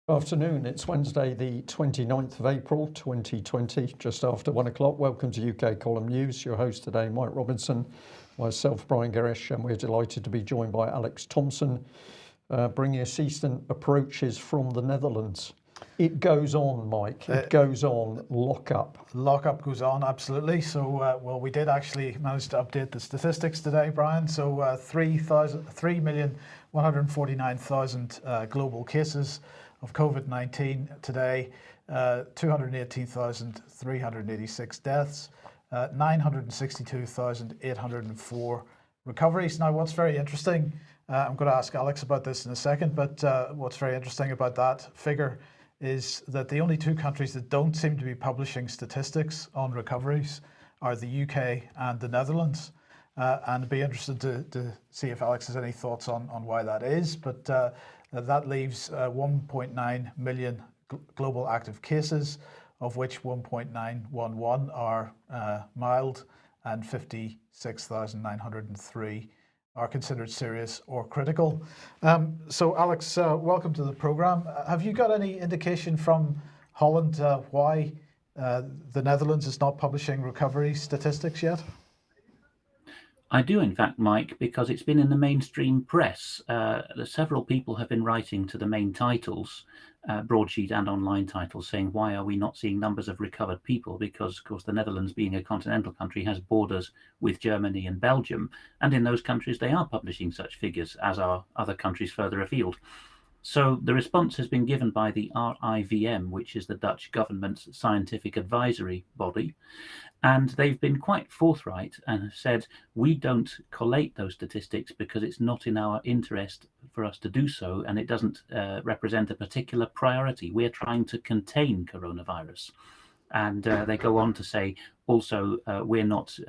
Afternoon, it's Wednesday the 29th of April 2020, just after 1 o'clock. Welcome to UK Column News. Your host today, Mike Robinson, myself, Brian Gerrish, and we're delighted to be joined by Alex Thomson, bringing us Eastern approaches from the Netherlands. It goes on, Mike, it goes on, lockup. Lockup goes on, absolutely. So, well, we did actually manage to update the statistics today, Brian. So 3,149,000 global cases of COVID-19 today, 218,386 deaths, 962,804 recoveries. Now, what's very interesting, I'm going to ask Alex about this in a second, but what's very interesting about that figure is that the only two countries that don't seem to be publishing statistics on recoveries are the UK and the Netherlands. And I'd be interested to see if Alex has any thoughts on why that is. But that leaves 1.9 million global active cases, of which 1.911 are mild and 56,903 are considered serious or critical. So Alex, welcome to the programme. Have you got any indication from Holland why the Netherlands is not publishing recovery statistics yet? I do, in fact, Mike, because it's been in the mainstream press. Several people have been writing to the main titles, broadsheet and online titles, saying, why are we not seeing numbers of recovered people? Because, of course, the Netherlands, being a continental country, has borders with Germany and Belgium. And in those countries, they are publishing such figures, as are other countries further afield. So the response has been given by the RIVM, which is the Dutch government's scientific advisory body. And they've been quite forthright and have said, we don't collate those statistics because it's not in our interest for us to do so, and it doesn't represent a particular priority. We're trying to contain coronavirus. And they go on to say, also, we're not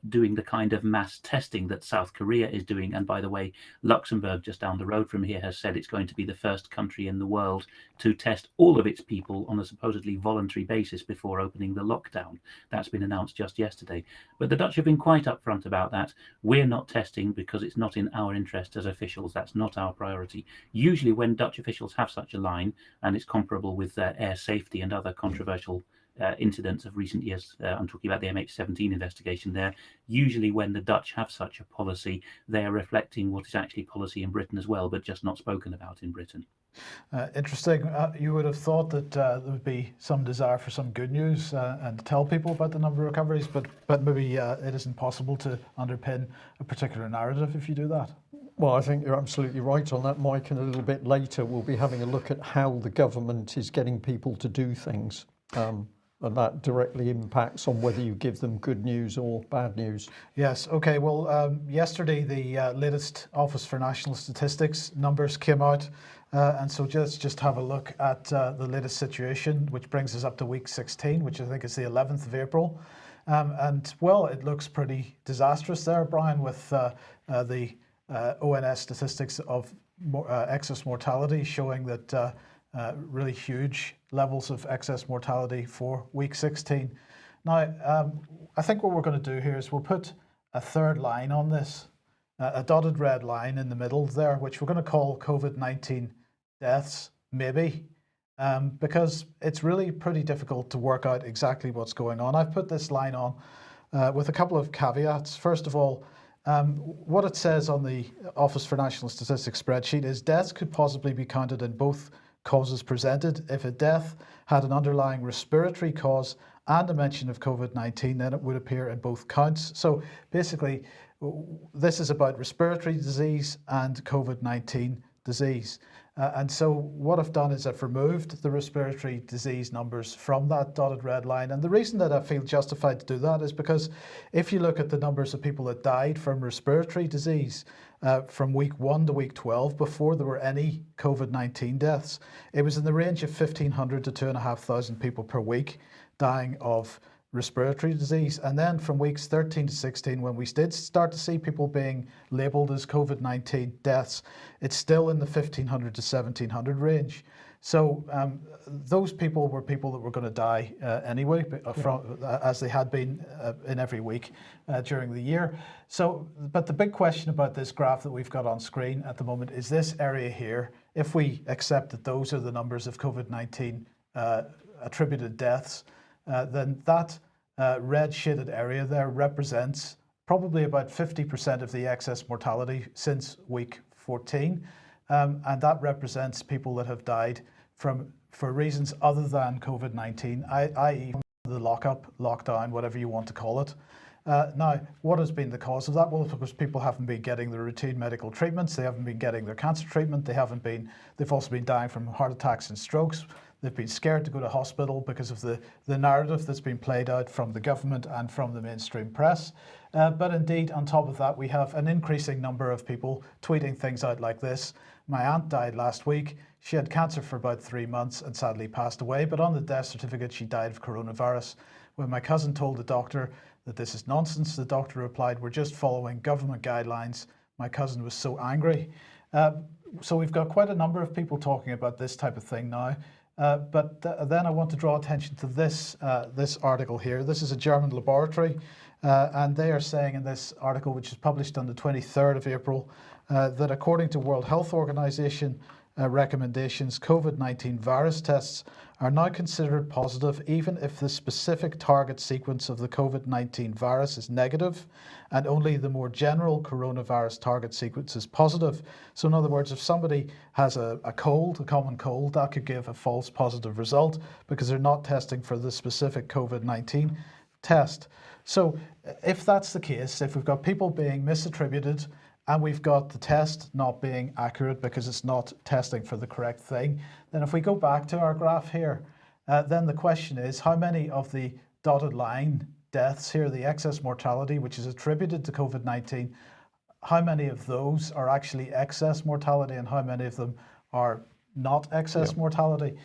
doing the kind of mass testing that South Korea is doing. And by the way, Luxembourg, just down the road from here, has said it's going to be the first country in the world to test all of its people on a supposedly voluntary basis before opening the lockdown. That's been announced just yesterday. But the Dutch have been quite upfront about that. We're not testing because it's not in our interest as officials. That's not our priority. Usually when Dutch officials have such a line, and it's comparable with air safety and other controversial incidents of recent years, I'm talking about the MH17 investigation there. Usually when the Dutch have such a policy, they are reflecting what is actually policy in Britain as well, but just not spoken about in Britain. Interesting. You would have thought that there would be some desire for some good news and to tell people about the number of recoveries, but maybe it isn't possible to underpin a particular narrative if you do that. Well, I think you're absolutely right on that, Mike, and a little bit later we'll be having a look at how the government is getting people to do things. And that directly impacts on whether you give them good news or bad news. Yes. Okay. Well, yesterday the latest Office for National Statistics numbers came out, and so just have a look at the latest situation, which brings us up to week 16, which I think is the 11th of April. And well, it looks pretty disastrous there, Brian, with the ONS statistics of excess mortality showing that really huge levels of excess mortality for week 16. Now, I think what we're going to do here is we'll put a third line on this, a dotted red line in the middle there, which we're going to call COVID-19 deaths, maybe, because it's really pretty difficult to work out exactly what's going on. I've put this line on with a couple of caveats. First of all, what it says on the Office for National Statistics spreadsheet is deaths could possibly be counted in both causes presented. If a death had an underlying respiratory cause and a mention of COVID-19, then it would appear in both counts. So basically, this is about respiratory disease and COVID-19 disease. And so what I've done is I've removed the respiratory disease numbers from that dotted red line. And the reason that I feel justified to do that is because if you look at the numbers of people that died from respiratory disease from week 1 to week 12, before there were any COVID-19 deaths, it was in the range of 1,500 to 2,500 people per week dying of respiratory disease. And then from weeks 13 to 16, when we did start to see people being labelled as COVID-19 deaths, it's still in the 1,500 to 1,700 range. So those people were people that were going to die anyway, as they had been in every week during the year. So, but the big question about this graph that we've got on screen at the moment is this area here if we accept that those are the numbers of COVID-19 attributed deaths, then that red shaded area there represents probably about 50% of the excess mortality since week 14. And that represents people that have died for reasons other than COVID-19, i.e. the lockdown, whatever you want to call it. Now, what has been the cause of that? Well, because people haven't been getting the routine medical treatments, they haven't been getting their cancer treatment, they've also been dying from heart attacks and strokes. They've been scared to go to hospital because of the narrative that's been played out from the government and from the mainstream press. But indeed, on top of that, we have an increasing number of people tweeting things out like this. My aunt died last week. She had cancer for about 3 months and sadly passed away, but on the death certificate, she died of coronavirus. When my cousin told the doctor that this is nonsense, the doctor replied, "We're just following government guidelines." My cousin was so angry. So we've got quite a number of people talking about this type of thing now. But then I want to draw attention to this article here. This is a German laboratory, and they are saying in this article, which is published on the 23rd of April, that according to World Health Organization recommendations, COVID-19 virus tests are now considered positive even if the specific target sequence of the COVID-19 virus is negative and only the more general coronavirus target sequence is positive. So in other words, if somebody has a cold, a common cold, that could give a false positive result because they're not testing for the specific COVID-19 test. So if that's the case, if we've got people being misattributed and we've got the test not being accurate because it's not testing for the correct thing, then if we go back to our graph here, then the question is how many of the dotted line deaths here, the excess mortality, which is attributed to COVID-19, how many of those are actually excess mortality and how many of them are not excess mortality?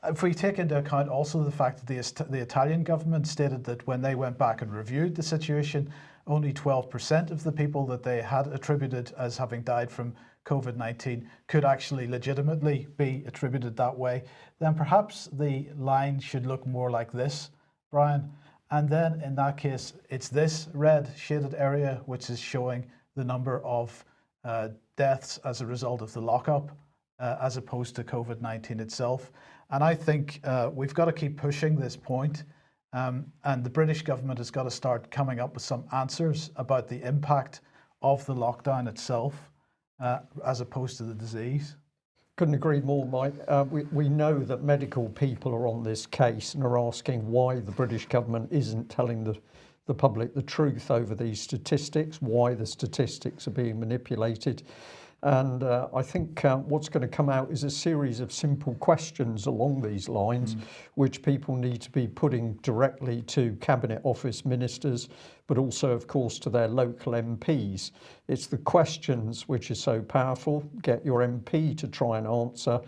If we take into account also the fact that the Italian government stated that when they went back and reviewed the situation, only 12% of the people that they had attributed as having died from COVID-19 could actually legitimately be attributed that way, then perhaps the line should look more like this, Brian. And then in that case, it's this red shaded area which is showing the number of deaths as a result of the lockup, as opposed to COVID-19 itself. And I think we've got to keep pushing this point. And the British government has got to start coming up with some answers about the impact of the lockdown itself, as opposed to the disease. Couldn't agree more, Mike. We know that medical people are on this case and are asking why the British government isn't telling the public the truth over these statistics, why the statistics are being manipulated. And I think what's going to come out is a series of simple questions along these lines, which people need to be putting directly to Cabinet Office ministers, but also, of course, to their local MPs. It's the questions which are so powerful. Get your MP to try and answer,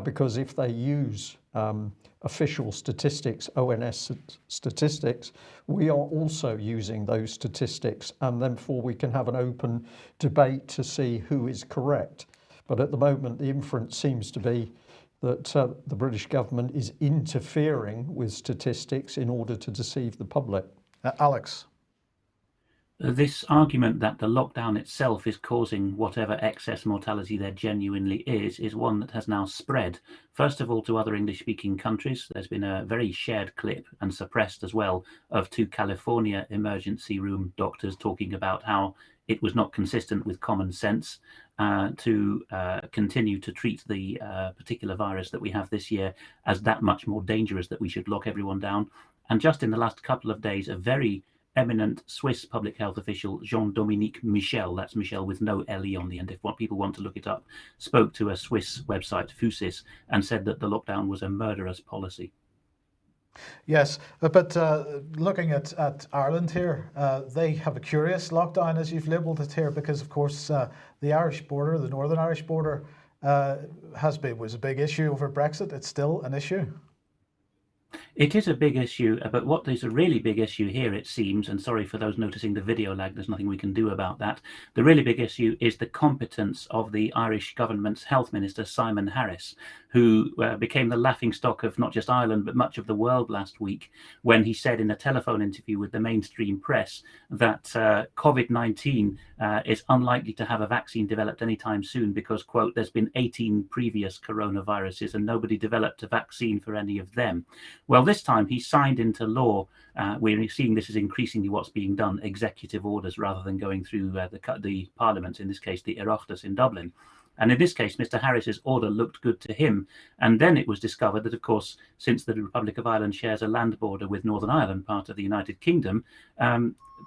because if they use official statistics, ONS statistics, we are also using those statistics, and therefore we can have an open debate to see who is correct. But at the moment, the inference seems to be that the British government is interfering with statistics in order to deceive the public. Alex. This argument that the lockdown itself is causing whatever excess mortality there genuinely is one that has now spread, first of all, to other English-speaking countries. There's been a very shared clip, and suppressed as well, of 2 California emergency room doctors talking about how it was not consistent with common sense to continue to treat the particular virus that we have this year as that much more dangerous that we should lock everyone down. And just in the last couple of days, a very eminent Swiss public health official, Jean-Dominique Michel, that's Michel with no LE on the end if people want to look it up, spoke to a Swiss website, Fusis, and said that the lockdown was a murderous policy. Yes, but looking at Ireland here, they have a curious lockdown, as you've labelled it here, because of course the Irish border, the Northern Irish border, was a big issue over Brexit. It's still an issue. It is a big issue, but what is a really big issue here, it seems, and sorry for those noticing the video lag, there's nothing we can do about that. The really big issue is the competence of the Irish government's health minister, Simon Harris, who became the laughingstock of not just Ireland, but much of the world last week, when he said in a telephone interview with the mainstream press that COVID-19 is unlikely to have a vaccine developed anytime soon because, quote, there's been 18 previous coronaviruses and nobody developed a vaccine for any of them. Well, this time he signed into law. We're seeing this is increasingly what's being done, executive orders rather than going through the Parliament, in this case, the Oireachtas in Dublin. And in this case, Mr. Harris's order looked good to him. And then it was discovered that, of course, since the Republic of Ireland shares a land border with Northern Ireland, part of the United Kingdom,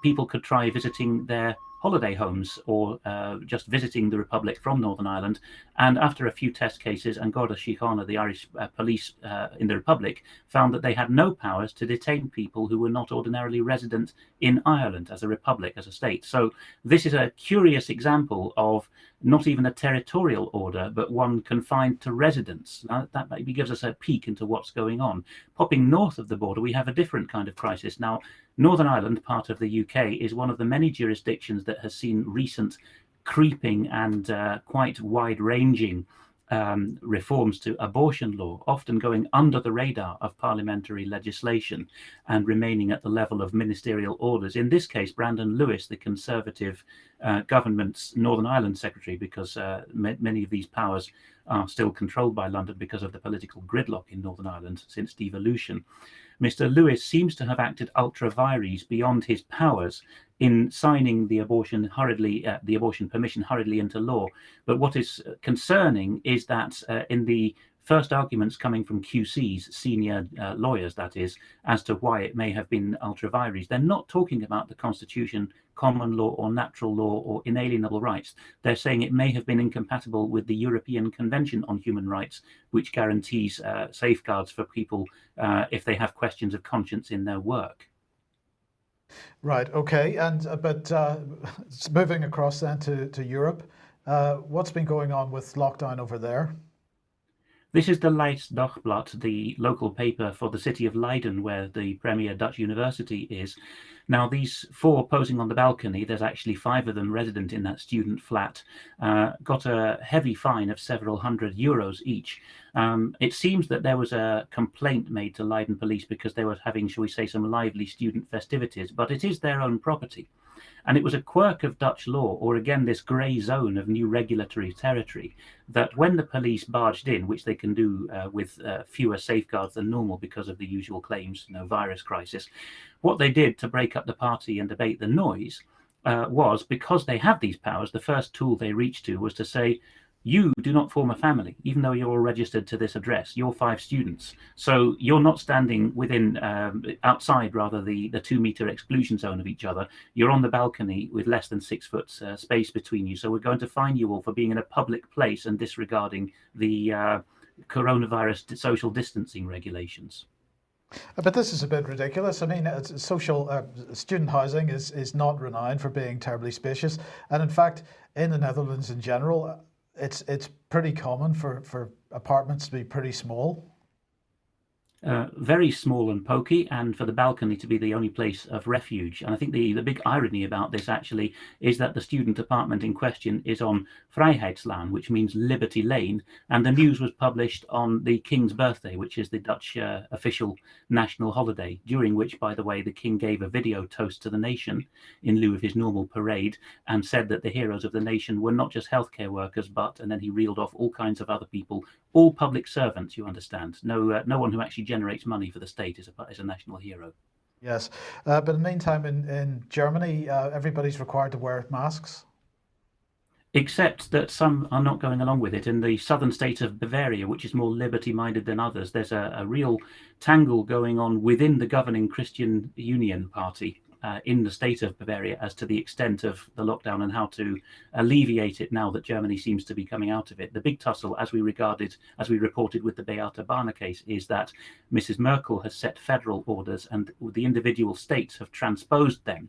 people could try visiting their holiday homes or just visiting the Republic from Northern Ireland. And after a few test cases, An Garda Síochána, the Irish police in the Republic, found that they had no powers to detain people who were not ordinarily resident in Ireland as a republic, as a state. So this is a curious example of not even a territorial order, but one confined to residents. That maybe gives us a peek into what's going on. Popping north of the border, we have a different kind of crisis. Now, Northern Ireland, part of the UK, is one of the many jurisdictions that has seen recent creeping and quite wide-ranging reforms to abortion law, often going under the radar of parliamentary legislation and remaining at the level of ministerial orders. In this case, Brandon Lewis, the Conservative government's Northern Ireland secretary, because many of these powers are still controlled by London because of the political gridlock in Northern Ireland since devolution. Mr. Lewis seems to have acted ultra vires beyond his powers in signing the abortion permission hurriedly into law. But what is concerning is that in the first arguments coming from QCs, senior lawyers, that is, as to why it may have been ultra vires, they're not talking about the Constitution, common law or natural law or inalienable rights. They're saying it may have been incompatible with the European Convention on Human Rights, which guarantees safeguards for people if they have questions of conscience in their work. Right, okay, and but moving across then to Europe, what's been going on with lockdown over there? This is the Leids Dagblad, the local paper for the city of Leiden, where the premier Dutch university is. Now, these four posing on the balcony, there's actually 5 of them resident in that student flat, got a heavy fine of several €100 each. It seems that there was a complaint made to Leiden police because they were having, shall we say, some lively student festivities, but it is their own property. And it was a quirk of Dutch law, or again this grey zone of new regulatory territory, that when the police barged in, which they can do with fewer safeguards than normal because of the usual claims, virus crisis, what they did to break up the party and abate the noise was, because they have these powers, the first tool they reached to was to say, you do not form a family, even though you're all registered to this address. You're 5 students. So you're not standing within, outside rather, the 2-meter exclusion zone of each other. You're on the balcony with less than 6 foot space between you. So we're going to fine you all for being in a public place and disregarding the coronavirus social distancing regulations. But this is a bit ridiculous. I mean, social student housing is not renowned for being terribly spacious. And in fact, in the Netherlands in general, it's pretty common for apartments to be pretty small. Very small and pokey, and for the balcony to be the only place of refuge. And I think the big irony about this actually is that the student apartment in question is on Vrijheidslaan, which means Liberty Lane, and the news was published on the King's birthday, which is the Dutch official national holiday, during which, by the way, the King gave a video toast to the nation in lieu of his normal parade and said that the heroes of the nation were not just healthcare workers, but, and then he reeled off all kinds of other people, all public servants, you understand. No one who actually generates money for the state is a national hero. Yes, but in the meantime, in Germany, everybody's required to wear masks. Except that some are not going along with it. In the southern state of Bavaria, which is more liberty-minded than others, there's a real tangle going on within the governing Christian Union party in the state of Bavaria as to the extent of the lockdown and how to alleviate it now that Germany seems to be coming out of it. The big tussle, as we reported with the Beate Bahner case, is that Mrs. Merkel has set federal orders and the individual states have transposed them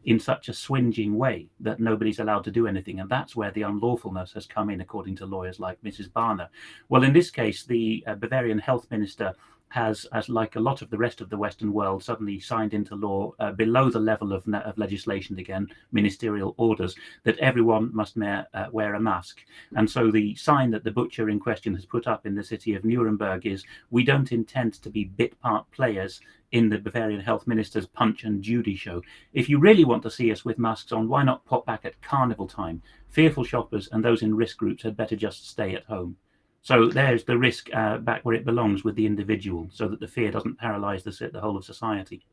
in such a swinging way that nobody's allowed to do anything. And that's where the unlawfulness has come in, according to lawyers like Mrs. Bahner. Well, in this case, the Bavarian health minister has, as like a lot of the rest of the Western world, suddenly signed into law below the level of legislation again, ministerial orders, that everyone must wear a mask. And so the sign that the butcher in question has put up in the city of Nuremberg is, "We don't intend to be bit part players in the Bavarian health minister's Punch and Judy show. If you really want to see us with masks on, why not pop back at carnival time? Fearful shoppers and those in risk groups had better just stay at home." So there's the risk back where it belongs, with the individual, so that the fear doesn't paralyze the whole of society.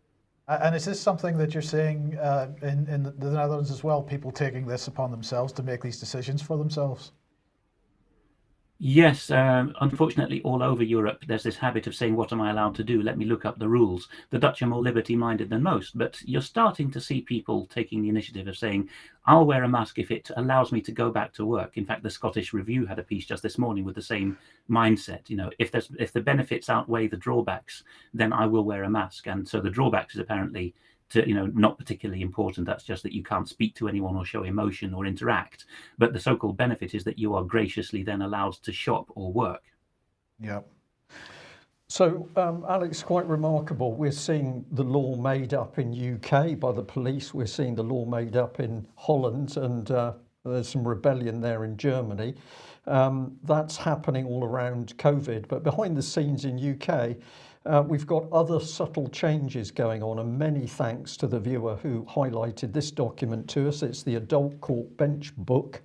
And is this something that you're seeing in the Netherlands as well, people taking this upon themselves to make these decisions for themselves? Yes, unfortunately, all over Europe, there's this habit of saying, "What am I allowed to do? Let me look up the rules." The Dutch are more liberty-minded than most, but you're starting to see people taking the initiative of saying, "I'll wear a mask if it allows me to go back to work." In fact, the Scottish Review had a piece just this morning with the same mindset. You know, if the benefits outweigh the drawbacks, then I will wear a mask. And so the drawbacks is apparently not particularly important. That's just that you can't speak to anyone or show emotion or interact. But the so-called benefit is that you are graciously then allowed to shop or work. Yeah. So, Alex, quite remarkable. We're seeing the law made up in UK by the police. We're seeing the law made up in Holland, and there's some rebellion there in Germany. That's happening all around COVID. But behind the scenes in UK, we've got other subtle changes going on, and many thanks to the viewer who highlighted this document to us. It's the Adult Court Bench Book.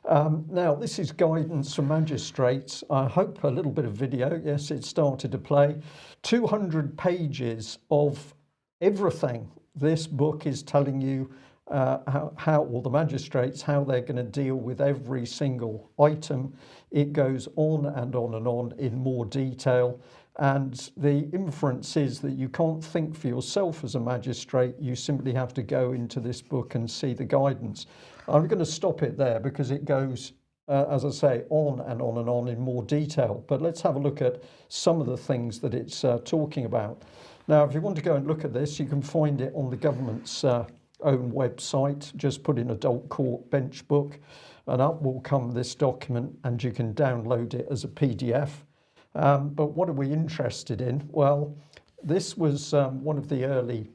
Now, this is guidance from magistrates. I hope a little bit of video. Yes, it started to play. 200 pages of everything. This book is telling you how the magistrates, how they're going to deal with every single item. It goes on and on and on in more detail. And the inference is that you can't think for yourself as a magistrate. You simply have to go into this book and see the guidance. I'm going to stop it there because it goes, as I say, on and on and on in more detail. But let's have a look at some of the things that it's talking about. Now, if you want to go and look at this, you can find it on the government's own website. Just put in Adult Court Bench Book, and up will come this document, and you can download it as a PDF. But what are we interested in? Well, this was one of the early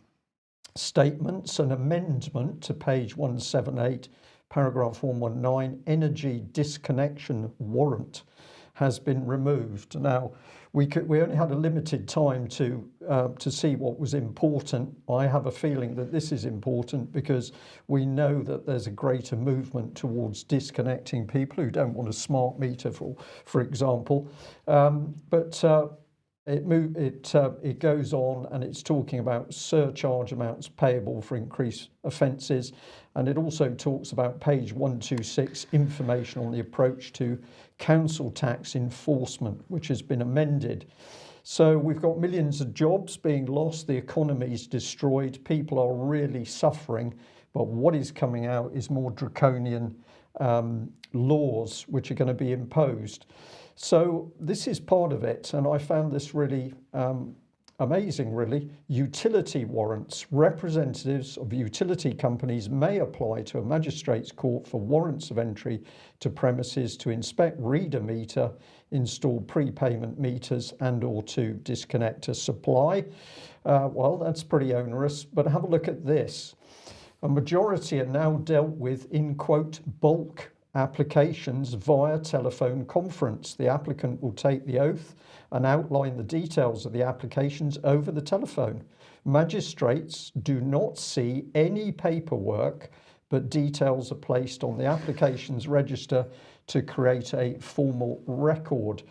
statements, an amendment to page 178, paragraph 119, energy disconnection warrant has been removed. Now, we only had a limited time to see what was important. I have a feeling that this is important because we know that there's a greater movement towards disconnecting people who don't want a smart meter, for example. It goes on, and it's talking about surcharge amounts payable for increased offences, and it also talks about page 126, information on the approach to council tax enforcement, which has been amended. So we've got millions of jobs being lost, the economy's destroyed, people are really suffering, but what is coming out is more draconian laws which are going to be imposed. So this is part of it, and I found this really amazing, really. Utility warrants. Representatives of utility companies may apply to a magistrate's court for warrants of entry to premises to inspect, read a meter, install prepayment meters, and or to disconnect a supply. Well, that's pretty onerous, but have a look at this. A majority are now dealt with in, quote, bulk applications via telephone conference. The applicant will take the oath and outline the details of the applications over the telephone. Magistrates do not see any paperwork, but details are placed on the applications register to create a formal record.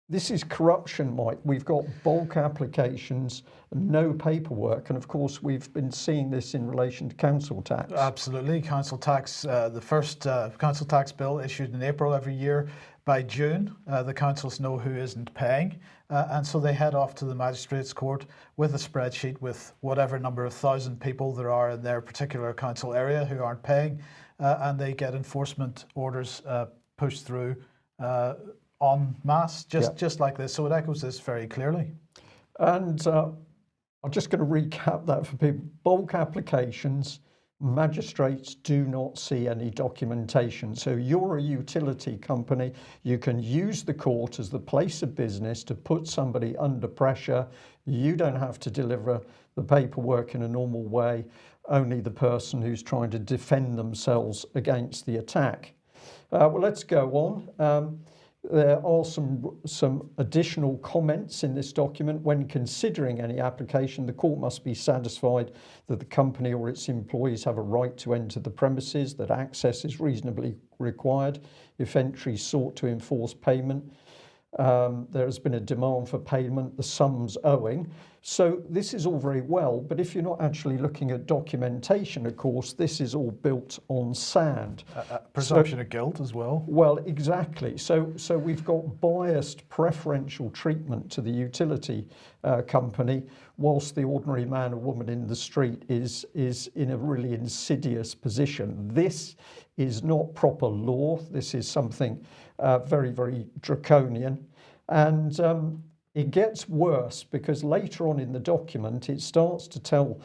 This is corruption, Mike. We've got bulk applications, no paperwork, and of course we've been seeing this in relation to council tax. Absolutely. Council tax, the first council tax bill issued in April every year. By June, the councils know who isn't paying, and so they head off to the magistrates' court with a spreadsheet with whatever number of thousand people there are in their particular council area who aren't paying, and they get enforcement orders pushed through en masse, just like this. So it echoes this very clearly. And I'm just going to recap that for people. Bulk applications, magistrates do not see any documentation. So you're a utility company, you can use the court as the place of business to put somebody under pressure. You don't have to deliver the paperwork in a normal way, only the person who's trying to defend themselves against the attack. Well, let's go on. There are some additional comments in this document. When considering any application, the court must be satisfied that the company or its employees have a right to enter the premises, that access is reasonably required. If entry sought to enforce payment, there has been a demand for payment, the sums owing. So this is all very well, but if you're not actually looking at documentation, of course, this is all built on sand. Presumption of guilt as well. Well, exactly. So we've got biased preferential treatment to the utility company, whilst the ordinary man or woman in the street is in a really insidious position. This is not proper law. This is something very, very draconian. And it gets worse because later on in the document, it starts to tell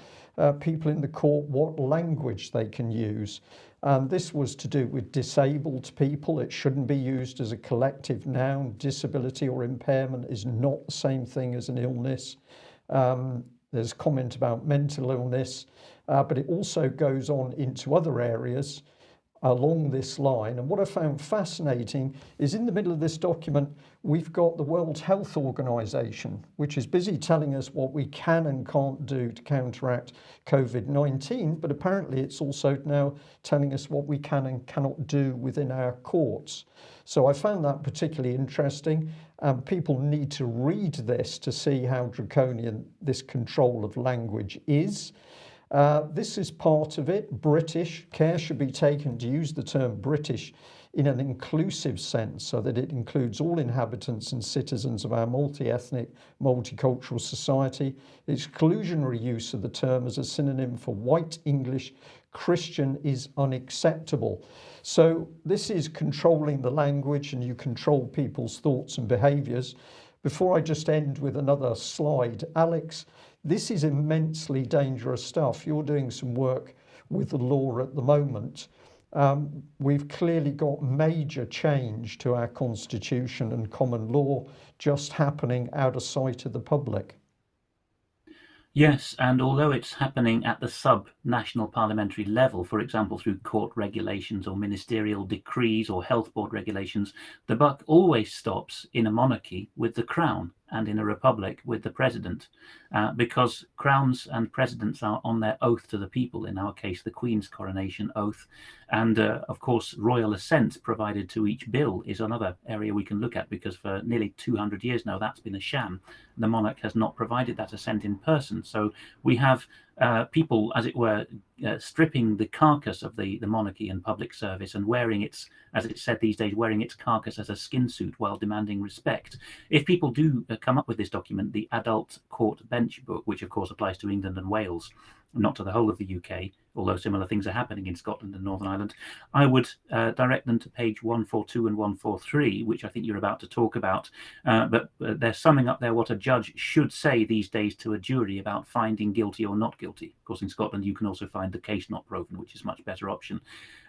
people in the court what language they can use. And this was to do with disabled people. It shouldn't be used as a collective noun. Disability or impairment is not the same thing as an illness. There's comment about mental illness, but it also goes on into other areas along this line. And what I found fascinating is in the middle of this document, we've got the World Health Organization, which is busy telling us what we can and can't do to counteract COVID-19, but apparently it's also now telling us what we can and cannot do within our courts. So I found that particularly interesting. People need to read this to see how draconian this control of language is. This is part of it. British. Care should be taken to use the term British in an inclusive sense so that it includes all inhabitants and citizens of our multi-ethnic, multicultural society. Exclusionary use of the term as a synonym for white English Christian is unacceptable. So this is controlling the language, and you control people's thoughts and behaviours. Before I just end with another slide, Alex, this is immensely dangerous stuff. You're doing some work with the law at the moment. We've clearly got major change to our constitution and common law just happening out of sight of the public. Yes, and although it's happening at the sub-national parliamentary level, for example, through court regulations or ministerial decrees or health board regulations, the buck always stops in a monarchy with the crown and in a republic with the president, because crowns and presidents are on their oath to the people, in our case, the Queen's coronation oath. And of course, royal assent provided to each bill is another area we can look at, because for nearly 200 years now, that's been a sham. The monarch has not provided that assent in person. So we have people, as it were, stripping the carcass of the monarchy and public service and wearing its, as it's said these days, wearing its carcass as a skin suit while demanding respect. If people do come up with this document, the Adult Court Bench Book, which of course applies to England and Wales, not to the whole of the UK, although similar things are happening in Scotland and Northern Ireland, I would direct them to page 142 and 143, which I think you're about to talk about. But they're summing up there what a judge should say these days to a jury about finding guilty or not guilty. Of course, in Scotland, you can also find the case not proven, which is a much better option.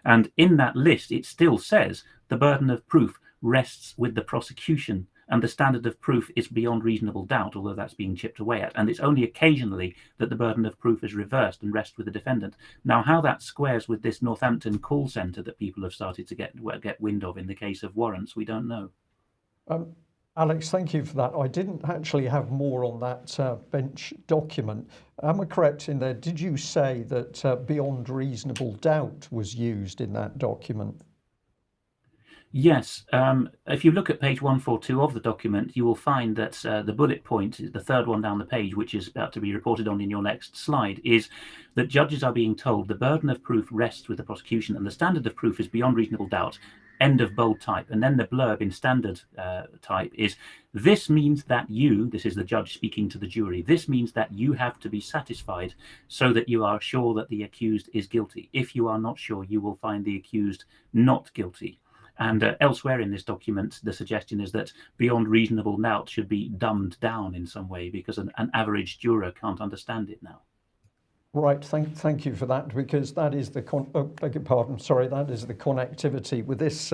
And in that list, it still says the burden of proof rests with the prosecution, and the standard of proof is beyond reasonable doubt, although that's being chipped away at. And it's only occasionally that the burden of proof is reversed and rests with the defendant. Now, how that squares with this Northampton call centre that people have started to get wind of in the case of warrants, we don't know. Alex, thank you for that. I didn't actually have more on that bench document. Am I correct in there? Did you say that beyond reasonable doubt was used in that document? Yes, if you look at page 142 of the document, you will find that the bullet point, the third one down the page, which is about to be reported on in your next slide, is that judges are being told the burden of proof rests with the prosecution and the standard of proof is beyond reasonable doubt, end of bold type. And then the blurb in standard type is, this means that you, this is the judge speaking to the jury, this means that you have to be satisfied so that you are sure that the accused is guilty. If you are not sure, you will find the accused not guilty. And elsewhere in this document, the suggestion is that beyond reasonable doubt should be dumbed down in some way because an average juror can't understand it now. Right, thank you for that, because that is the beg your pardon, sorry, that is the connectivity with this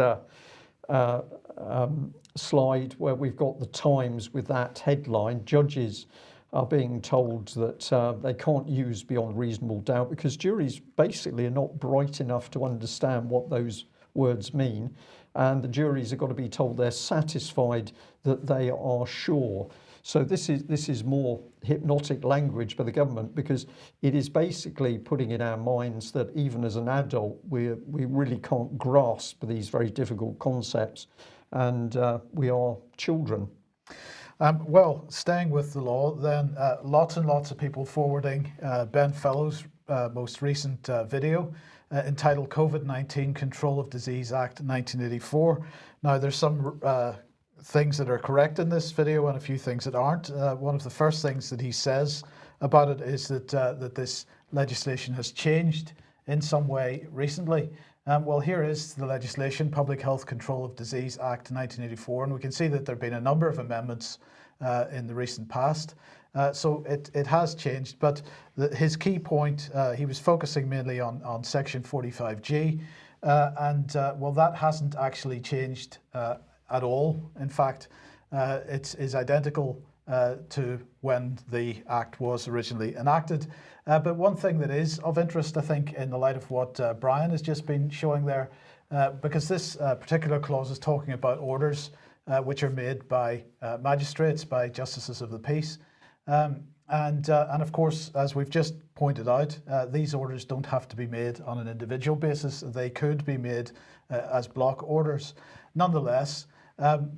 slide where we've got the Times with that headline. Judges are being told that they can't use beyond reasonable doubt because juries basically are not bright enough to understand what those words mean, and the juries have got to be told they're satisfied that they are sure. So this is more hypnotic language by the government, because it is basically putting in our minds that even as an adult we really can't grasp these very difficult concepts, and we are children. Well, staying with the law then, lots and lots of people forwarding Ben Fellowes' most recent video entitled COVID-19 Control of Disease Act 1984. Now there's some things that are correct in this video and a few things that aren't. One of the first things that he says about it is that that this legislation has changed in some way recently. Well, here is the legislation, Public Health Control of Disease Act 1984, and we can see that there have been a number of amendments in the recent past. So it has changed, but his key point, he was focusing mainly on section 45G, and well, that hasn't actually changed at all. In fact, it is identical to when the Act was originally enacted. But one thing that is of interest, I think, in the light of what Brian has just been showing there, because this particular clause is talking about orders which are made by magistrates, by justices of the peace. And of course, as we've just pointed out, these orders don't have to be made on an individual basis. They could be made as block orders. Nonetheless,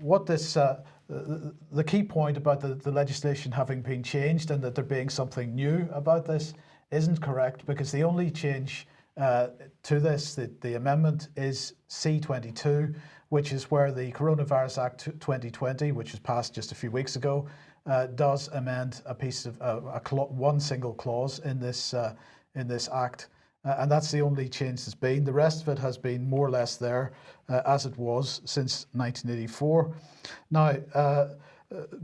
what this the key point about the legislation having been changed and that there being something new about this isn't correct, because the only change to this, the amendment, is C22, which is where the Coronavirus Act 2020, which was passed just a few weeks ago, does amend a piece of one single clause in this act. And that's the only change that's been. The rest of it has been more or less there as it was since 1984. Now,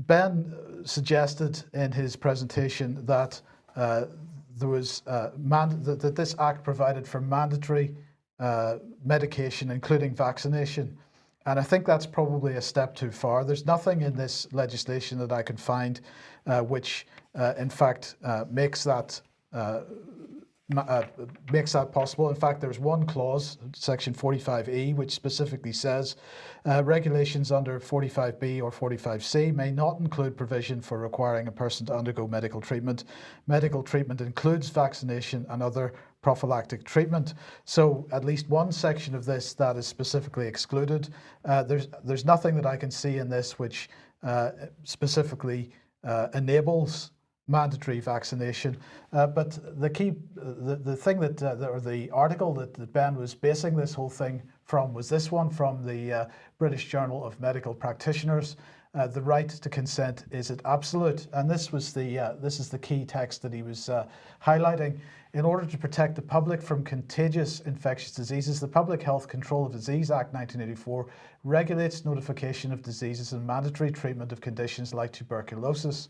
Ben suggested in his presentation that there was that this act provided for mandatory medication, including vaccination. And I think that's probably a step too far. There's nothing in this legislation that I could find which, in fact, makes that possible. In fact, there's one clause, section 45E, which specifically says regulations under 45B or 45C may not include provision for requiring a person to undergo medical treatment. Medical treatment includes vaccination and other prophylactic treatment. So at least one section of this that is specifically excluded. There's nothing that I can see in this which specifically enables mandatory vaccination, but the thing that or the article that Ben was basing this whole thing from was this one from the British Journal of Medical Practitioners. The right to consent is absolute, and this is the key text that he was highlighting. In order to protect the public from contagious infectious diseases, the Public Health Control of Disease Act 1984 regulates notification of diseases and mandatory treatment of conditions like tuberculosis.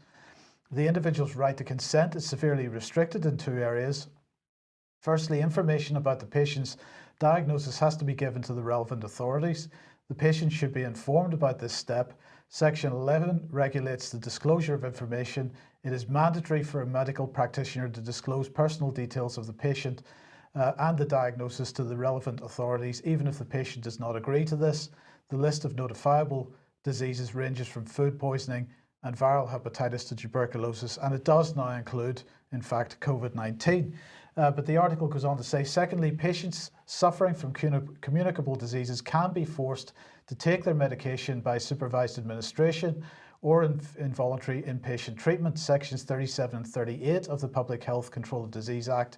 The individual's right to consent is severely restricted in two areas. Firstly, information about the patient's diagnosis has to be given to the relevant authorities. The patient should be informed about this step. Section 11 regulates the disclosure of information. It is mandatory for a medical practitioner to disclose personal details of the patient and the diagnosis to the relevant authorities, even if the patient does not agree to this. The list of notifiable diseases ranges from food poisoning and viral hepatitis to tuberculosis, and it does now include, in fact, COVID-19. But the article goes on to say, secondly, patients suffering from communicable diseases can be forced to take their medication by supervised administration or involuntary inpatient treatment. Sections 37 and 38 of the Public Health Control of Disease Act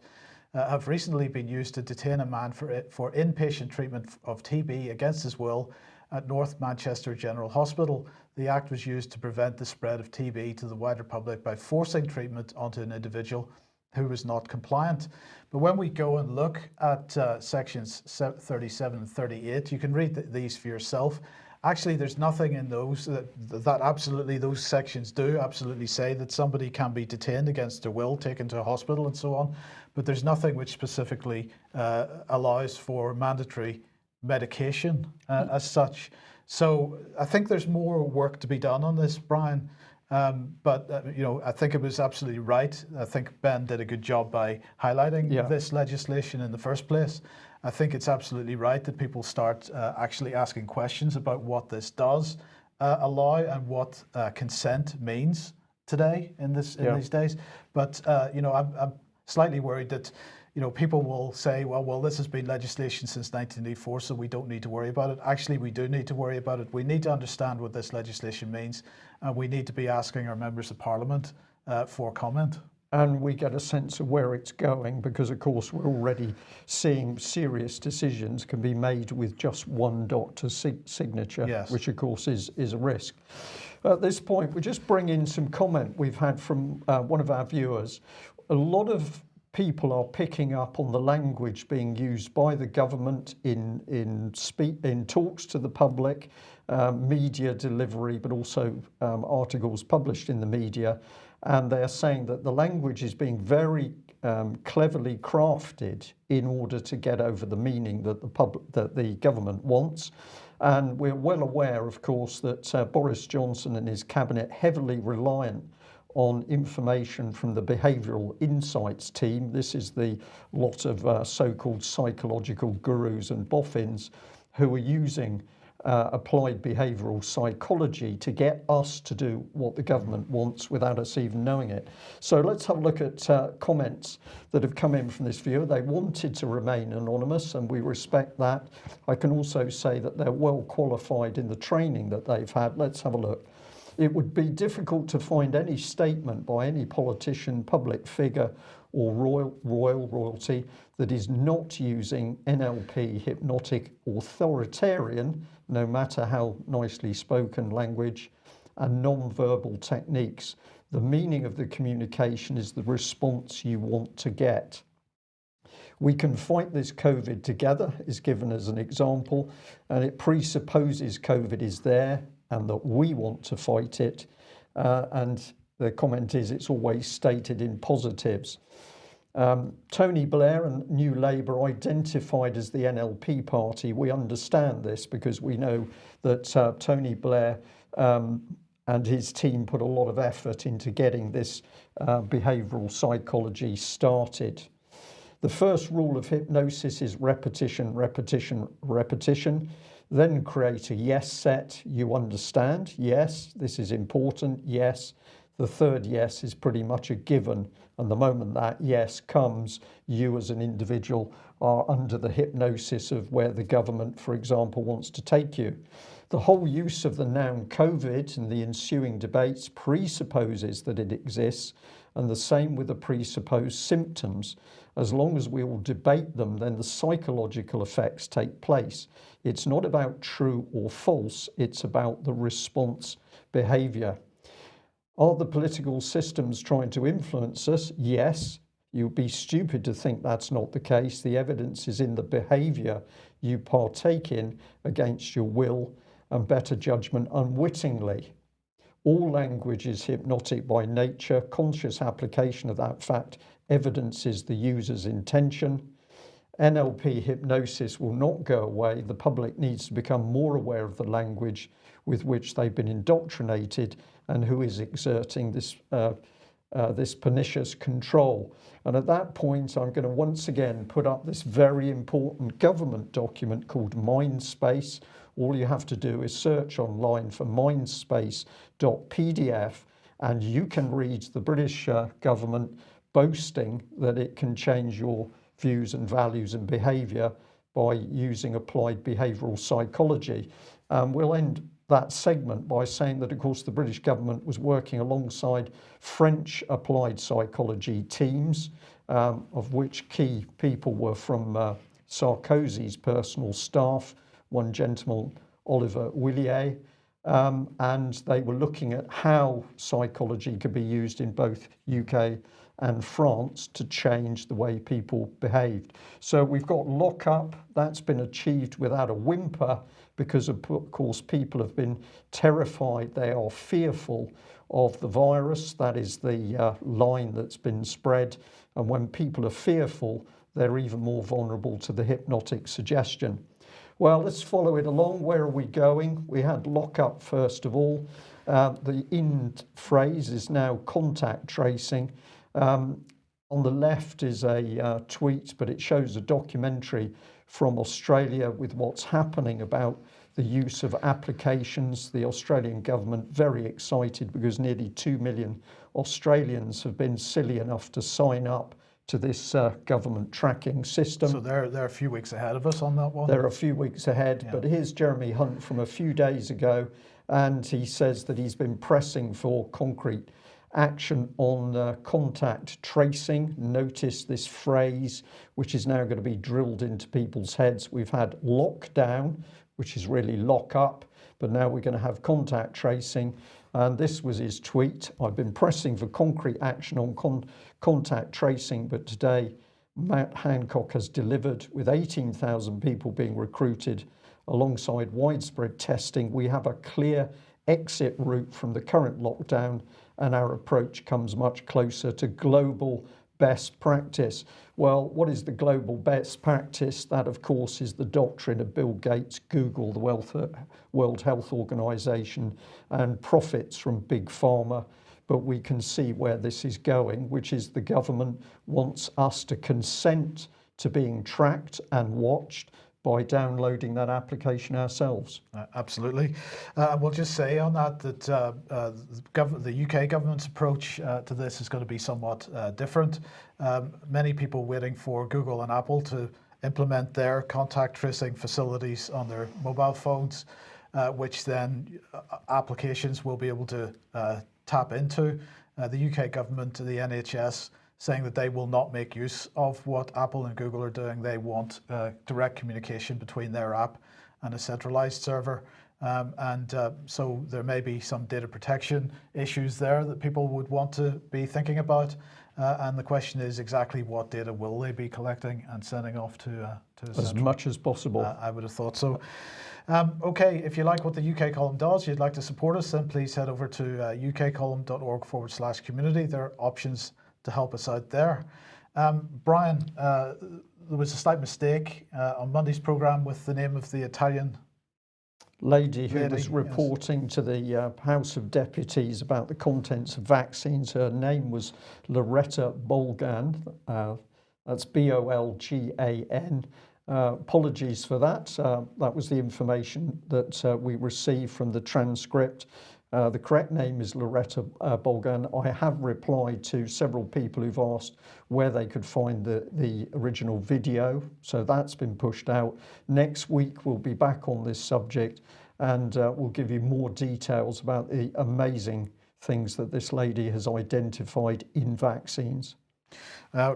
have recently been used to detain a man for inpatient treatment of TB against his will at North Manchester General Hospital. The Act was used to prevent the spread of TB to the wider public by forcing treatment onto an individual who was not compliant. But when we go and look at sections 37 and 38, you can read these for yourself. Actually, there's nothing in those that absolutely those sections do absolutely say that somebody can be detained against their will, taken to a hospital and so on. but there's nothing which specifically allows for mandatory medication as such. So I think there's more work to be done on this, Brian. But you know, I think it was absolutely right. I think Ben did a good job by highlighting this legislation in the first place. I think it's absolutely right that people start actually asking questions about what this does allow and what consent means today in these days. But you know, I'm slightly worried that, you know, people will say, well, this has been legislation since 1984, so we don't need to worry about it. Actually, we do need to worry about it. We need to understand what this legislation means, and we need to be asking our members of Parliament for comment. And we get a sense of where it's going, because of course we're already seeing serious decisions can be made with just one doctor's signature, which of course is a risk. At this point, we just bring in some comment we've had from one of our viewers. A lot of people are picking up on the language being used by the government in talks to the public, media delivery, but also articles published in the media. And they're saying that the language is being very cleverly crafted in order to get over the meaning that the government wants. And we're well aware, of course, that Boris Johnson and his cabinet heavily reliant on information from the Behavioural Insights team. This is the lot of so-called psychological gurus and boffins who are using applied behavioural psychology to get us to do what the government wants without us even knowing it. So let's have a look at comments that have come in from this viewer. They wanted to remain anonymous, and we respect that. I can also say that they're well qualified in the training that they've had. Let's have a look. It would be difficult to find any statement by any politician, public figure, or royalty that is not using NLP, hypnotic, authoritarian, no matter how nicely spoken language, and non-verbal techniques. The meaning of the communication is the response you want to get. We can fight this COVID together is given as an example, and it presupposes COVID is there and that we want to fight it. And the comment is it's always stated in positives. Tony Blair and New Labour identified as the NLP party. We understand this because we know that Tony Blair and his team put a lot of effort into getting this behavioural psychology started. The first rule of hypnosis is repetition, repetition, repetition. Then create a yes set. You understand? Yes, this is important. Yes. The third yes is pretty much a given. And the moment that yes comes, you as an individual are under the hypnosis of where the government, for example, wants to take you. The whole use of the noun COVID and the ensuing debates presupposes that it exists, and the same with the presupposed symptoms. As long as we all debate them, then the psychological effects take place. It's not about true or false, it's about the response behaviour. Are the political systems trying to influence us? Yes. You'd be stupid to think that's not the case. The evidence is in the behaviour you partake in against your will and better judgment unwittingly. All language is hypnotic by nature. Conscious application of that fact evidences the user's intention. NLP hypnosis will not go away. The public needs to become more aware of the language with which they've been indoctrinated and who is exerting this pernicious control. And at that point, I'm going to once again put up this very important government document called Mindspace. All you have to do is search online for mindspace.pdf, and you can read the British government boasting that it can change your views and values and behaviour by using applied behavioural psychology. We'll end that segment by saying that, of course, the British government was working alongside French applied psychology teams, of which key people were from Sarkozy's personal staff, one gentleman, Oliver Willier, and they were looking at how psychology could be used in both UK and France to change the way people behaved. So we've got lock-up. That's been achieved without a whimper because of course people have been terrified. They are fearful of the virus. That is the line that's been spread. And when people are fearful, they're even more vulnerable to the hypnotic suggestion. Well, let's follow it along. Where are we going? We had lock-up first of all. The in phrase is now contact tracing. On the left is a tweet, but it shows a documentary from Australia with what's happening about the use of applications. The Australian government very excited because nearly 2 million Australians have been silly enough to sign up to this government tracking system. So they're a few weeks ahead of us on that one? They're a few weeks ahead, but here's Jeremy Hunt from a few days ago, and he says that he's been pressing for concrete action on contact tracing. Notice this phrase, which is now going to be drilled into people's heads. We've had lockdown, which is really lock up, but now we're going to have contact tracing. And this was his tweet. I've been pressing for concrete action on contact tracing, but today Matt Hancock has delivered with 18,000 people being recruited alongside widespread testing. We have a clear exit route from the current lockdown, and our approach comes much closer to global best practice. Well, what is the global best practice? That, of course, is the doctrine of Bill Gates, Google, the World Health Organization, and profits from big pharma. But we can see where this is going, which is the government wants us to consent to being tracked and watched by downloading that application ourselves. Absolutely. We'll just say on that the UK government's approach to this is going to be somewhat different. Many people waiting for Google and Apple to implement their contact tracing facilities on their mobile phones, which then applications will be able to tap into. The UK government, the NHS, saying that they will not make use of what Apple and Google are doing. They want direct communication between their app and a centralized server. So there may be some data protection issues there that people would want to be thinking about. And the question is exactly what data will they be collecting and sending off to as much as possible. I would have thought so. Okay, if you like what the UK column does, you'd like to support us, then please head over to ukcolumn.org/community. There are options to help us out there. Brian, there was a slight mistake on Monday's programme with the name of the Italian lady who was reporting to the House of Deputies about the contents of vaccines. Her name was Loretta Bolgan. That's Bolgan. Apologies for that. That was the information that we received from the transcript. The correct name is Loretta Bolgan. I have replied to several people who've asked where they could find the original video, so that's been pushed out. Next week we'll be back on this subject, and we'll give you more details about the amazing things that this lady has identified in vaccines.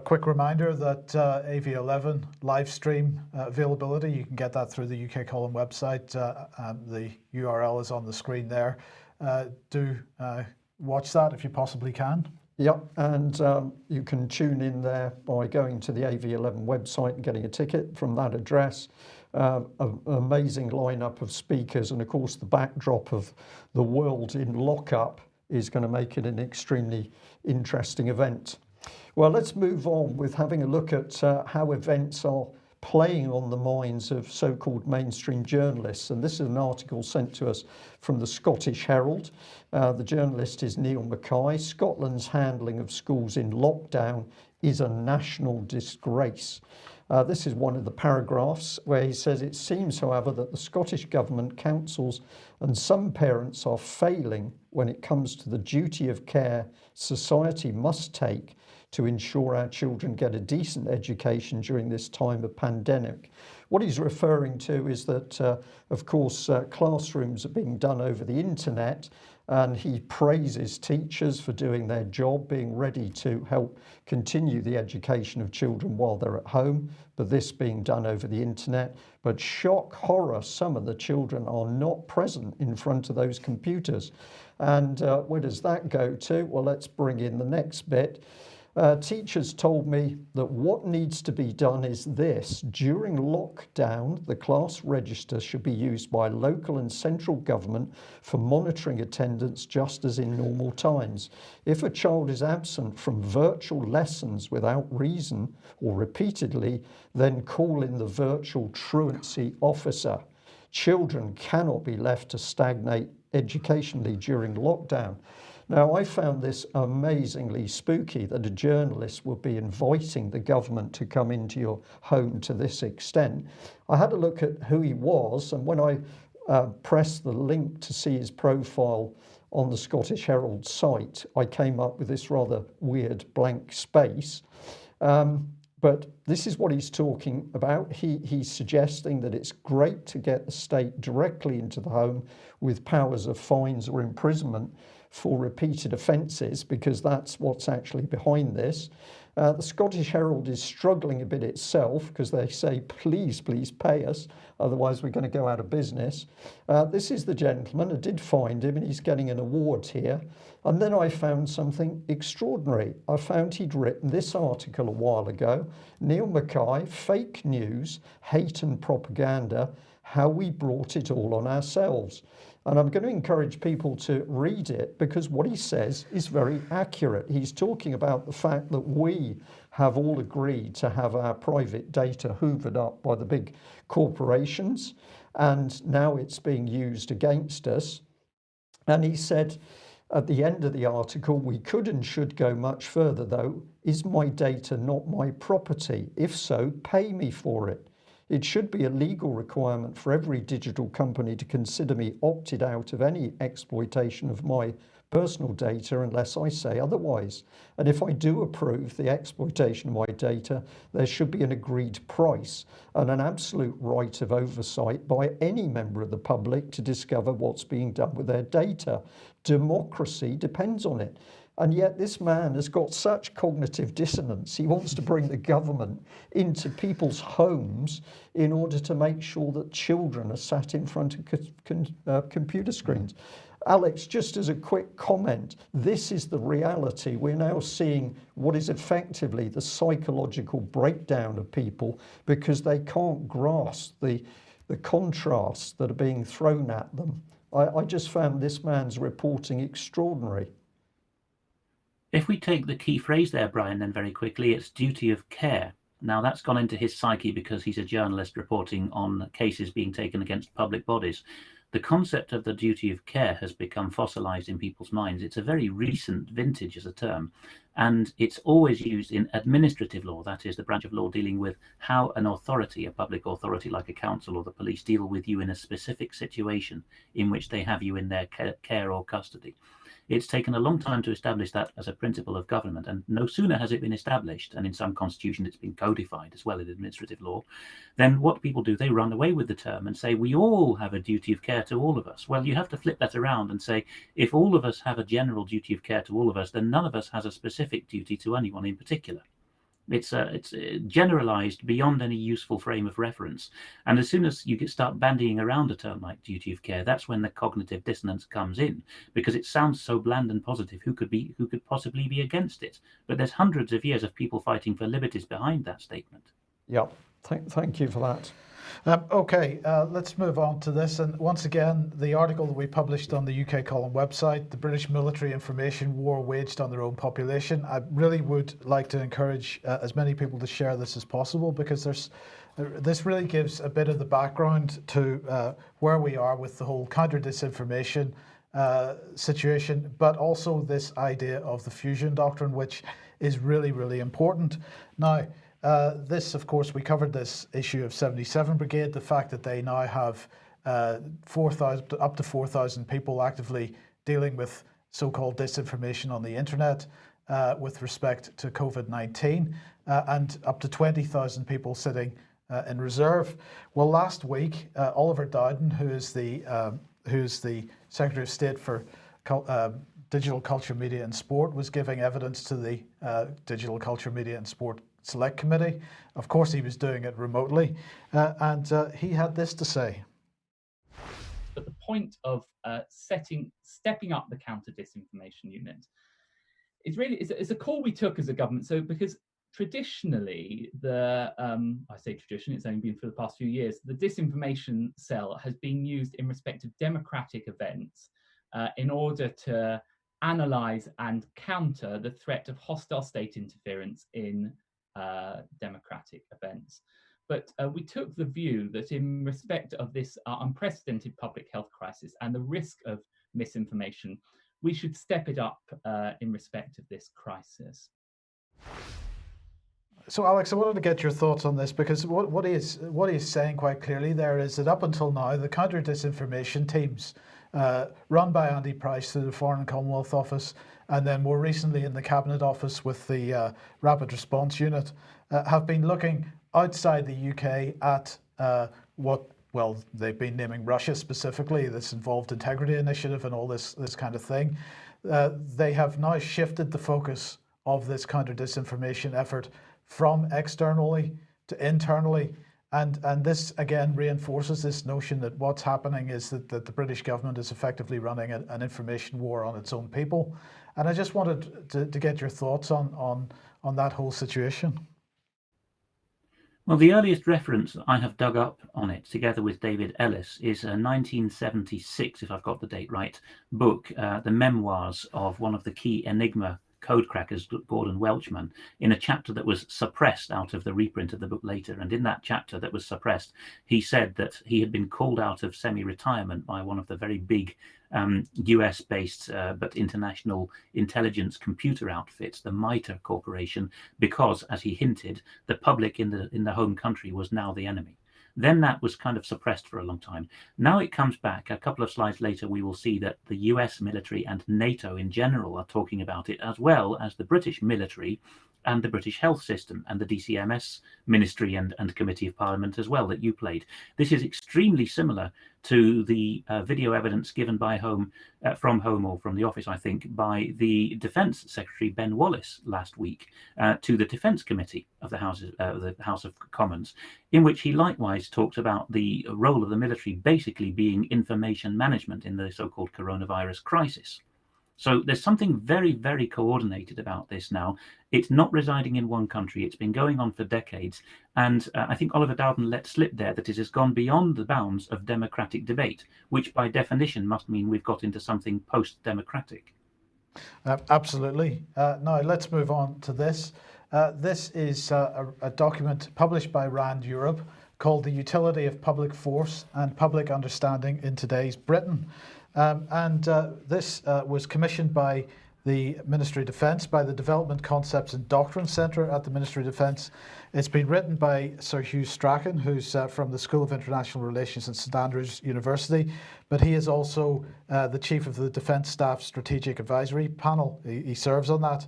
Quick reminder that AV11 live stream availability, you can get that through the UK Column website. The URL is on the screen there. Do watch that if you possibly can. Yep, and you can tune in there by going to the AV11 website and getting a ticket from that address. An amazing lineup of speakers, and of course the backdrop of the world in lockup is going to make it an extremely interesting event. Well, let's move on with having a look at how events are playing on the minds of so-called mainstream journalists. And this is an article sent to us from the Scottish Herald. The journalist is Neil Mackay. Scotland's handling of schools in lockdown is a national disgrace. This is one of the paragraphs where he says, it seems, however, that the Scottish Government, councils and some parents are failing when it comes to the duty of care society must take to ensure our children get a decent education during this time of pandemic. What he's referring to is that, of course, classrooms are being done over the internet, and he praises teachers for doing their job, being ready to help continue the education of children while they're at home, but this being done over the internet. But shock, horror, some of the children are not present in front of those computers. And where does that go to? Well, let's bring in the next bit. Teachers told me that what needs to be done is this: during lockdown, the class register should be used by local and central government for monitoring attendance just as in normal times. If a child is absent from virtual lessons without reason or repeatedly, then call in the virtual truancy officer. Children cannot be left to stagnate educationally during lockdown. Now, I found this amazingly spooky that a journalist would be inviting the government to come into your home to this extent. I had a look at who he was, and when I pressed the link to see his profile on the Scottish Herald site, I came up with this rather weird blank space. But this is what he's talking about. He's suggesting that it's great to get the state directly into the home with powers of fines or imprisonment for repeated offences, because that's what's actually behind this. The Scottish Herald is struggling a bit itself because they say, please pay us, otherwise we're going to go out of business. This is the gentleman. I did find him, and he's getting an award here. And then I found something extraordinary. I found he'd written this article a while ago: Neil Mackay, Fake News, Hate and Propaganda, How We Brought It All on Ourselves. And I'm going to encourage people to read it, because what he says is very accurate. He's talking about the fact that we have all agreed to have our private data hoovered up by the big corporations, and now it's being used against us. And he said at the end of the article, we could and should go much further though. Is my data not my property? If so, pay me for it. It should be a legal requirement for every digital company to consider me opted out of any exploitation of my personal data unless I say otherwise. And if I do approve the exploitation of my data, there should be an agreed price and an absolute right of oversight by any member of the public to discover what's being done with their data. Democracy depends on it. And yet this man has got such cognitive dissonance. He wants to bring the government into people's homes in order to make sure that children are sat in front of computer screens. Alex, just as a quick comment, this is the reality. We're now seeing what is effectively the psychological breakdown of people because they can't grasp the contrasts that are being thrown at them. I just found this man's reporting extraordinary. If we take the key phrase there, Brian, then very quickly, it's duty of care. Now, that's gone into his psyche because he's a journalist reporting on cases being taken against public bodies. The concept of the duty of care has become fossilized in people's minds. It's a very recent vintage as a term, and it's always used in administrative law, that is the branch of law dealing with how an authority, a public authority like a council or the police, deal with you in a specific situation in which they have you in their care or custody. It's taken a long time to establish that as a principle of government, and no sooner has it been established, and in some constitutions it's been codified as well in administrative law, then what people do, they run away with the term and say, we all have a duty of care to all of us. Well, you have to flip that around and say, if all of us have a general duty of care to all of us, then none of us has a specific duty to anyone in particular. It's generalized beyond any useful frame of reference. And as soon as you start bandying around a term like duty of care, that's when the cognitive dissonance comes in, because it sounds so bland and positive. Who could possibly be against it? But there's hundreds of years of people fighting for liberties behind that statement. Yeah, thank you for that. Okay, let's move on to this. And once again, the article that we published on the UK Column website, the British military information war waged on their own population. I really would like to encourage as many people to share this as possible, because this really gives a bit of the background to where we are with the whole counter-disinformation situation, but also this idea of the fusion doctrine, which is really, really important. Now, this, of course, we covered this issue of 77 Brigade, the fact that they now have 4,000, up to 4,000 people actively dealing with so-called disinformation on the internet with respect to COVID-19, and up to 20,000 people sitting in reserve. Well, last week, Oliver Dowden, who is the Secretary of State for Digital Culture, Media and Sport, was giving evidence to the Digital Culture, Media and Sport Select Committee. Of course, he was doing it remotely, and he had this to say. But the point of stepping up the counter-disinformation unit it's a call we took as a government. So because traditionally, I say tradition, it's only been for the past few years, the disinformation cell has been used in respect of democratic events in order to analyze and counter the threat of hostile state interference in democratic events. But we took the view that in respect of this unprecedented public health crisis and the risk of misinformation, we should step it up in respect of this crisis. So, Alex, I wanted to get your thoughts on this, because what he's saying quite clearly there is that up until now, the counter-disinformation teams run by Andy Price through the Foreign and Commonwealth Office, and then more recently in the Cabinet Office with the Rapid Response Unit, have been looking outside the UK at well, they've been naming Russia specifically, this Involved Integrity Initiative and all this kind of thing. They have now shifted the focus of this counter-disinformation effort from externally to internally. And this again reinforces this notion that what's happening is that the British government is effectively running an information war on its own people. And I just wanted to get your thoughts on that whole situation. Well, the earliest reference I have dug up on it, together with David Ellis, is a 1976, if I've got the date right, book, the memoirs of one of the key Enigma code crackers, Gordon Welchman, in a chapter that was suppressed out of the reprint of the book later. And in that chapter that was suppressed, he said that he had been called out of semi-retirement by one of the very big US-based but international intelligence computer outfits, the MITRE Corporation, because, as he hinted, the public in the home country was now the enemy. Then that was kind of suppressed for a long time. Now it comes back. A couple of slides later, we will see that the US military and NATO in general are talking about it, as well as the British military and the British health system and the DCMS ministry and committee of parliament as well that you played. This is extremely similar to the video evidence given by from the office, I think, by the Defence Secretary Ben Wallace last week to the Defence Committee of the House of Commons, in which he likewise talked about the role of the military basically being information management in the so-called coronavirus crisis. So there's something very, very coordinated about this now. It's not residing in one country. It's been going on for decades. And I think Oliver Dowden let slip there that it has gone beyond the bounds of democratic debate, which by definition must mean we've got into something post-democratic. Absolutely. Now let's move on to this. This is a document published by RAND Europe called The Utility of Public Force and Public Understanding in Today's Britain. This was commissioned by the Ministry of Defence, by the Development Concepts and Doctrine Centre at the Ministry of Defence. It's been written by Sir Hugh Strachan, who's from the School of International Relations at St Andrews University, but he is also the Chief of the Defence Staff Strategic Advisory Panel. He serves on that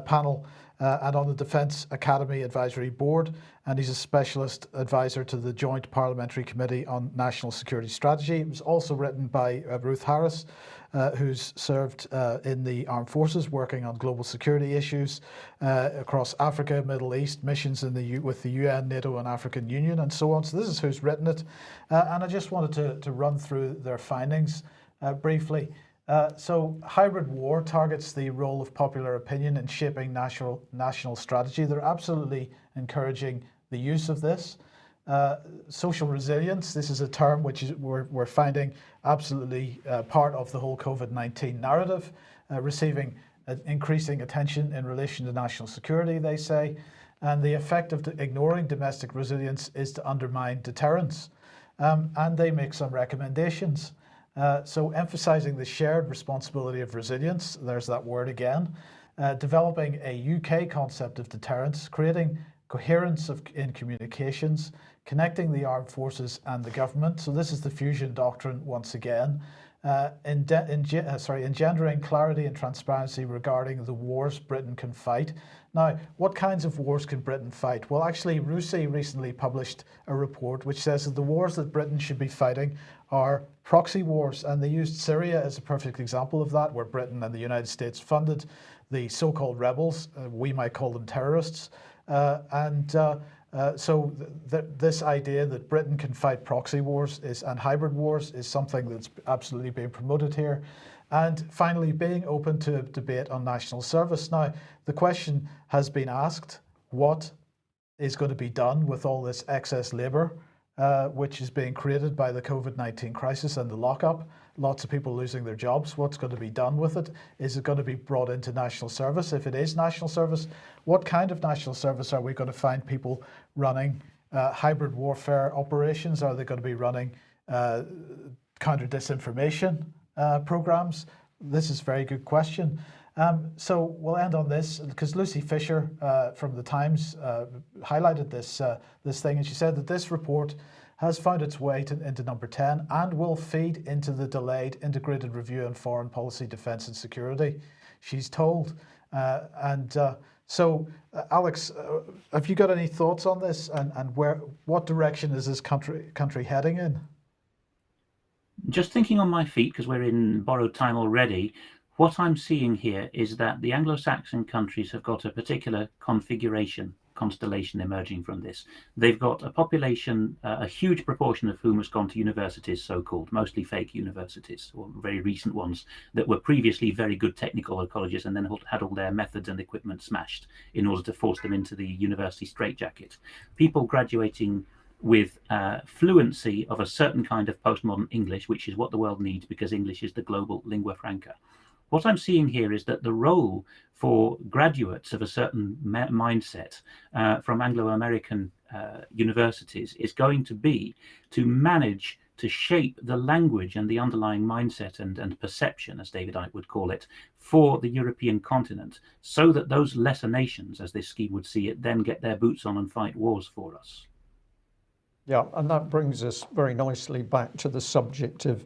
panel and on the Defence Academy Advisory Board, and he's a specialist advisor to the Joint Parliamentary Committee on National Security Strategy. It was also written by Ruth Harris, who's served in the armed forces working on global security issues across Africa, Middle East, missions with the UN, NATO and African Union and so on. So this is who's written it. And I just wanted to run through their findings briefly. So hybrid war targets the role of popular opinion in shaping national strategy. They're absolutely encouraging the use of this. Social resilience, this is a term which we're finding absolutely part of the whole COVID-19 narrative, receiving increasing attention in relation to national security, they say. And the effect of ignoring domestic resilience is to undermine deterrence. And they make some recommendations. So emphasising the shared responsibility of resilience, there's that word again, developing a UK concept of deterrence, creating coherence in communications, connecting the armed forces and the government. So this is the fusion doctrine once again, engendering clarity and transparency regarding the wars Britain can fight. Now, what kinds of wars can Britain fight? Well, actually, RUSI recently published a report which says that the wars that Britain should be fighting are proxy wars, and they used Syria as a perfect example of that, where Britain and the United States funded the so-called rebels. We might call them terrorists. So this idea that Britain can fight proxy wars and hybrid wars is something that's absolutely being promoted here. And finally, being open to debate on national service. Now, the question has been asked, what is going to be done with all this excess labour, which is being created by the COVID-19 crisis and the lockup? Lots of people losing their jobs. What's going to be done with it? Is it going to be brought into national service? If it is national service, what kind of national service are we going to find people running? Hybrid warfare operations? Are they going to be running counter disinformation programs? This is a very good question. So we'll end on this because Lucy Fisher from the Times highlighted this thing, and she said that this report has found its way into number 10 and will feed into the delayed integrated review on foreign policy, defence and security, she's told. So, Alex, have you got any thoughts on this, and what direction is this country heading in? Just thinking on my feet, because we're in borrowed time already, what I'm seeing here is that the Anglo-Saxon countries have got a particular constellation emerging from this. They've got a population, a huge proportion of whom has gone to universities, so-called, mostly fake universities, or very recent ones that were previously very good technical colleges and then had all their methods and equipment smashed in order to force them into the university straitjacket. People graduating with fluency of a certain kind of postmodern English, which is what the world needs because English is the global lingua franca. What I'm seeing here is that the role for graduates of a certain mindset from Anglo-American universities is going to be to manage to shape the language and the underlying mindset and perception, as David Icke would call it, for the European continent, so that those lesser nations, as this scheme would see it, then get their boots on and fight wars for us. Yeah, and that brings us very nicely back to the subject of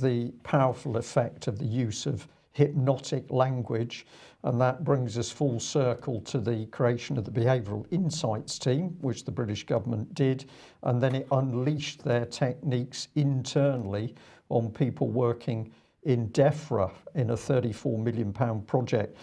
the powerful effect of the use of hypnotic language, and that brings us full circle to the creation of the Behavioural Insights team, which the British government did, and then it unleashed their techniques internally on people working in DEFRA in a £34 million project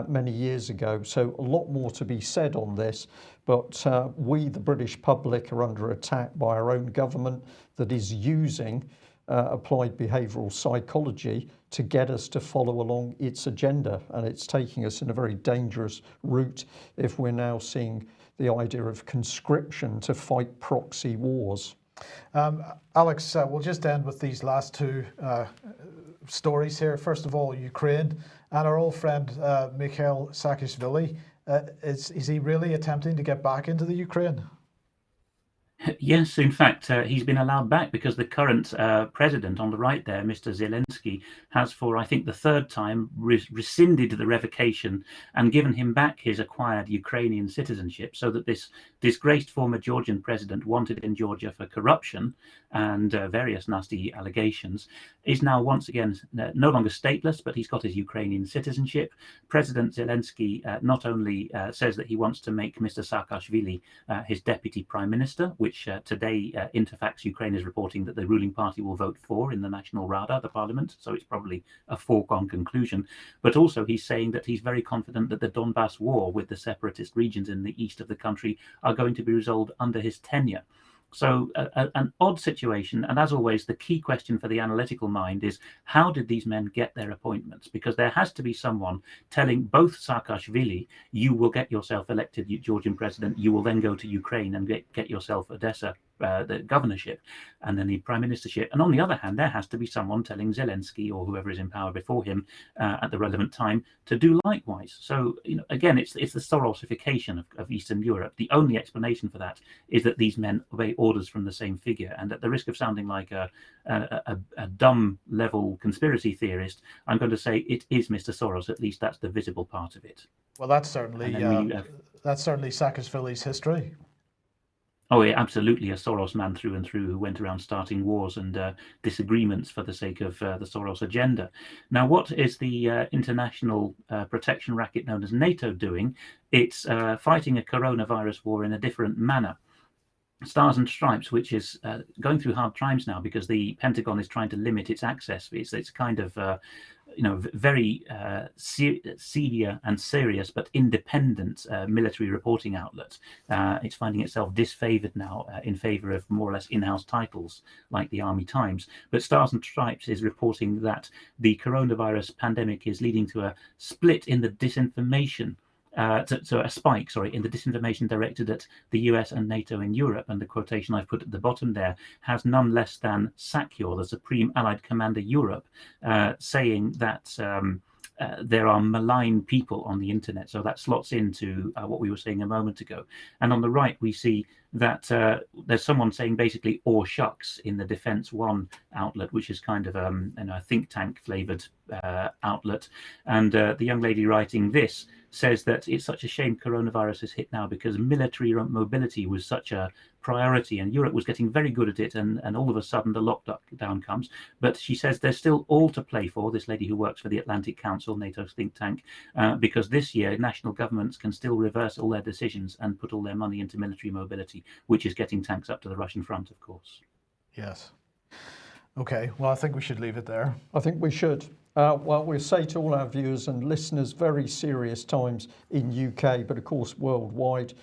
many years ago. So a lot more to be said on this, but we, the British public, are under attack by our own government that is using applied behavioural psychology to get us to follow along its agenda, and it's taking us in a very dangerous route if we're now seeing the idea of conscription to fight proxy wars. Alex, we'll just end with these last two stories here. First of all, Ukraine, and our old friend Mikhail Saakashvili. Is he really attempting to get back into the Ukraine? Yes, in fact, he's been allowed back because the current president on the right there, Mr. Zelensky, has for, I think, the third time rescinded the revocation and given him back his acquired Ukrainian citizenship, so that this disgraced former Georgian president wanted in Georgia for corruption and various nasty allegations, is now once again no longer stateless, but he's got his Ukrainian citizenship. President Zelensky not only says that he wants to make Mr. Saakashvili his deputy prime minister, which today Interfax Ukraine is reporting that the ruling party will vote for in the National Rada, the parliament, so it's probably a foregone conclusion. But also he's saying that he's very confident that the Donbass war with the separatist regions in the east of the country are going to be resolved under his tenure. So an odd situation. And as always, the key question for the analytical mind is, how did these men get their appointments? Because there has to be someone telling both Saakashvili, you will get yourself elected Georgian president, you will then go to Ukraine and get yourself Odessa, the governorship, and then the prime ministership. And on the other hand, there has to be someone telling Zelensky or whoever is in power before him at the relevant time to do likewise. So, again, it's the Sorosification of Eastern Europe. The only explanation for that is that these men obey orders from the same figure. And at the risk of sounding like a dumb level conspiracy theorist, I'm going to say it is Mr. Soros. At least that's the visible part of it. Well, that's certainly Saakashvili's history. Oh, yeah, absolutely. A Soros man through and through, who went around starting wars and disagreements for the sake of the Soros agenda. Now, what is the international protection racket known as NATO doing? It's fighting a coronavirus war in a different manner. Stars and Stripes, which is going through hard times now because the Pentagon is trying to limit its access. It's kind of very senior and serious but independent military reporting outlet. It's finding itself disfavored now in favor of more or less in-house titles like the Army Times. But Stars and Stripes is reporting that the coronavirus pandemic is leading to a split in the disinformation. So a spike, in the disinformation directed at the US and NATO in Europe, and the quotation I've put at the bottom there has none less than SACEUR, the Supreme Allied Commander Europe, saying that there are malign people on the internet. So that slots into what we were saying a moment ago. And on the right, we see that there's someone saying basically "or shucks" in the Defence One outlet, which is kind of a think tank flavoured outlet. And the young lady writing this says that it's such a shame coronavirus has hit now because military mobility was such a priority and Europe was getting very good at it, and all of a sudden the lockdown comes. But she says there's still all to play for, this lady who works for the Atlantic Council, NATO's think tank, because this year national governments can still reverse all their decisions and put all their money into military mobility, which is getting tanks up to the Russian front, of course. Yes. Okay, well, I think we should leave it there. I think we should. Well, we'll say to all our viewers and listeners, very serious times in UK, but of course worldwide.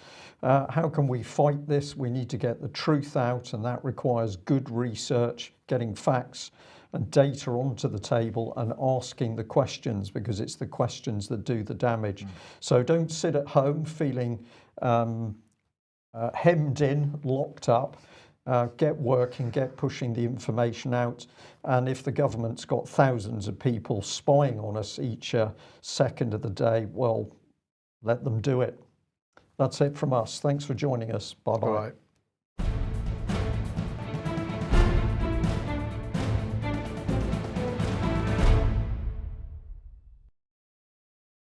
How can we fight this? We need to get the truth out, and that requires good research, getting facts and data onto the table and asking the questions, because it's the questions that do the damage. So don't sit at home feeling hemmed in, locked up. Get working, get pushing the information out. And if the government's got thousands of people spying on us each second of the day, well, let them do it. That's it from us. Thanks for joining us. Bye-bye. All right.